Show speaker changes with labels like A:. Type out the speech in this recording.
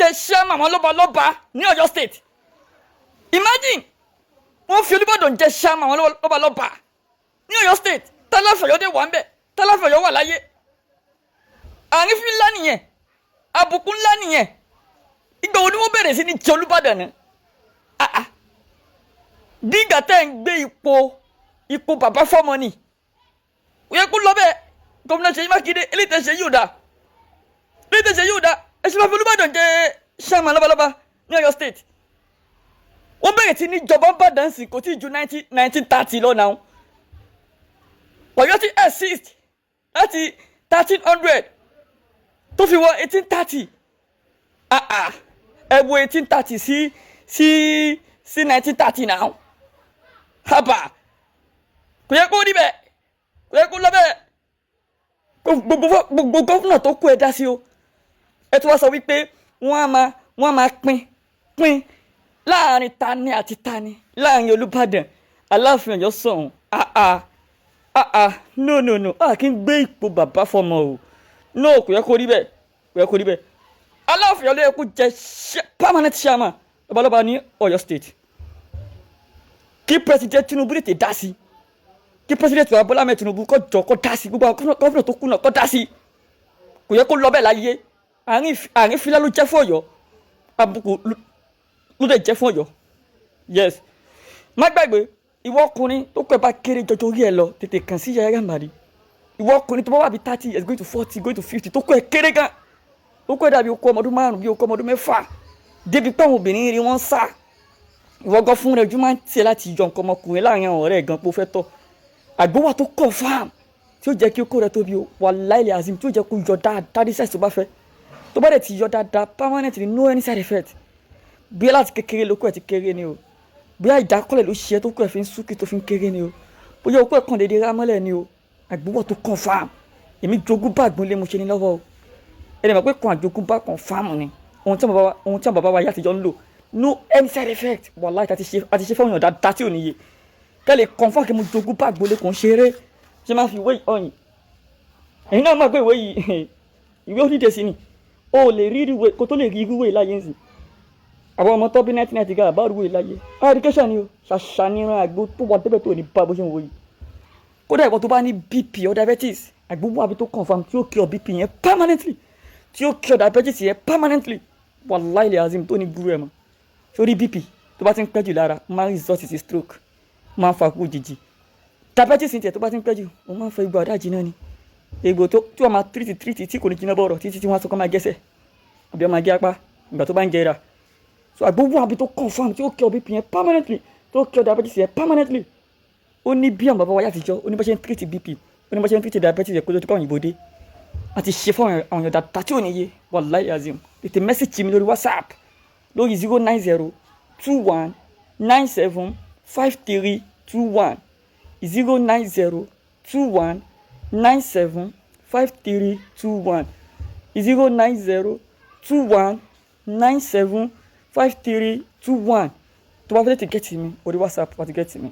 A: jẹ́ chairman àwọn lọ́balọ́ba ní Ọ̀yọ́ state imagine wọ́n fi Olúbàdàn jẹ́ chairman àwọn lọ́balọ́ba ní Ọ̀yọ́ state tálàfẹ̀yọ́ dé wà ń bẹ̀ tálàfẹ̀yọ́ wà láyé àrífín ńlá nìyẹn àbùkù ńlá nìyẹn ìgbà wo ni wọ́n bẹ̀rẹ̀ sí ní jẹ Olúbàdàn náà dígbà tẹ́ ń gbé ipò bàbá fọ́mọ ni ó yẹ kó lọ bẹ́ẹ̀ gómìnà Ṣèyí Mákindé eléyìí tẹ́ ṣe yóò dá ẹ ṣe máa fi Olúbàdàn jẹ chairman lọ́balọ́ba ní Ọ̀yọ́ state wọ́n bẹ̀rẹ̀ sí ní jọba Ìbàdàn sí kò tí ì ju 1930 lọ náà Ọ̀yọ́ ti exist láti 1300 tó fi wọ 1830 ẹ wo 1830 sí 1930 náà haba kò yẹ kó rí bẹ́ẹ̀ kò yẹ kó lọ bẹ́ẹ̀ gbogbo gómìnà tó kú ẹ dá sí o ẹ tún wá sọ wípé wọ́n á máa pín láàrin tani àti tani láàrin Olúbàdàn Aláàfin Ọ̀yọ́ sọ̀hún no kí n gbé ipò bàbá fọmọ o no kò yẹ kó rí bẹ́ẹ̀ Aláàfin Ọ̀yọ́ ló yẹ kó jẹ permanent chairman lọ́balọ́ba ní Ọ̀yọ́ state kí president Tinubu lè tè dá sí kí president Bọ́lá Ahmed Tinubu kó jọ kó dá sí gbogbo àwọn gómìnà tó kù náà kó dá sí kò yẹ kó lọ bẹ́ẹ̀ láyé àárín fílà ló jẹ́ fún Ọ̀yọ́ àbùkù ló dẹ̀ jẹ́ fún Ọ̀yọ́ yes má gbàgbé ìwọ ọkùnrin tó kọ ẹ bá kéré jọjọ orí ẹ lọ tètè kàn sí Yahya Gambari ìwọ ọkùnrin tó bá wà bí 30 years going to 40 going to 50 tó kọ ẹ kéré gan tó kọ ẹ dàbí okó ọmọdún 5 bí okó ọmọdún 6 débi pé àwọn obìnrin rí wọn sá ìwọ gan fún rẹ ojú máa ń tiẹ̀ láti yọ nǹkan ọmọkùnrin láàrin àwọn ọ̀rẹ́ gan pé ó fẹ́ tọ̀ àgbówà tó confirm tí ó jẹ́ kí okó rẹ tóbi wallahi azim tí ó jẹ́ kó yọ dáadáa ní size tó bá fẹ́ tó bá dẹ̀ ti yọ dáadáa permanently no any side effect bí láti kékeré lókù ẹ̀ ti kéré ni o bí ìdákọ́lẹ̀ ló ṣe tó kù ẹ̀ fi ń súnkì tó fi ń kéré ni o bóyá okó ẹ̀ kàn déédéé rámọ́lẹ̀ ni o àgbówà tó confirm èmi jogún bá àgbọn lé mo ṣe ní lọ́wọ́ o ẹni mọ̀ pé kan àjogún bá confirm ni ohun tí àwọn bàbá wa yá àtijọ́ ń lò no any side effect wallahi àti ṣe fún ọ̀yàn dáadáa tí ò níye kẹ́lẹ̀ confirm kí mo jogún bá àgbọn lé kàn ṣeré ṣe máa fi ìwé ọyìn ẹ̀yin náà máa gbé ìwé yìí ìwé onídìí sí ni o lè rí ìwé kó tó lè rí ìwé láyé ń sìn àwọn ọmọ tó bí 1990 gara bá ìwé láyé education ni o ṣàṣàníran àgbo tó wà débẹ̀ tó ní bá bó ṣe ń wo yìí kódà ìwọ tó bá ní BP or diabetes àgbo wà bí tó confirm tí ó cure BP yẹn permanently tí ó cure diabetes yẹn permanently wallahi azim tó ní burú ẹ̀ mọ́ sórí BP tó bá ti ń pẹ́ jù lára máa ń result sí stroke máa ń fa kú jìjì diabetes ní tiẹ̀ tó bá ti ń pẹ́ jù ó máa ń fa egbò àdájì náà ni egbò tí wọ́n máa treat tí kò ní jiná bọ̀rọ̀ títí tí wọ́n á sọ kó máa gẹ́sẹ̀ àbí wọ́n máa gé apá ìgbà tó bá ń jẹra so àgbówó àbí tó confam tí ó cure BP yẹn permanently tó cure diabetes yẹn permanently ó ní bí àwọn bàbá wa yàtijọ́ ó ní bá ṣe ń treat BP ó ní bá ṣe ń treat diabetes yẹn kó tó kọ́ òyìnbó dé àti ṣe fún àwọn èèyàn dáadáa tí ò níye wallahi azim tètè message mi lórí WhatsApp lórí 09021975321 09021975321 09021975321 tó bá fẹ́ tètè get mi orí WhatsApp wá ti get mi.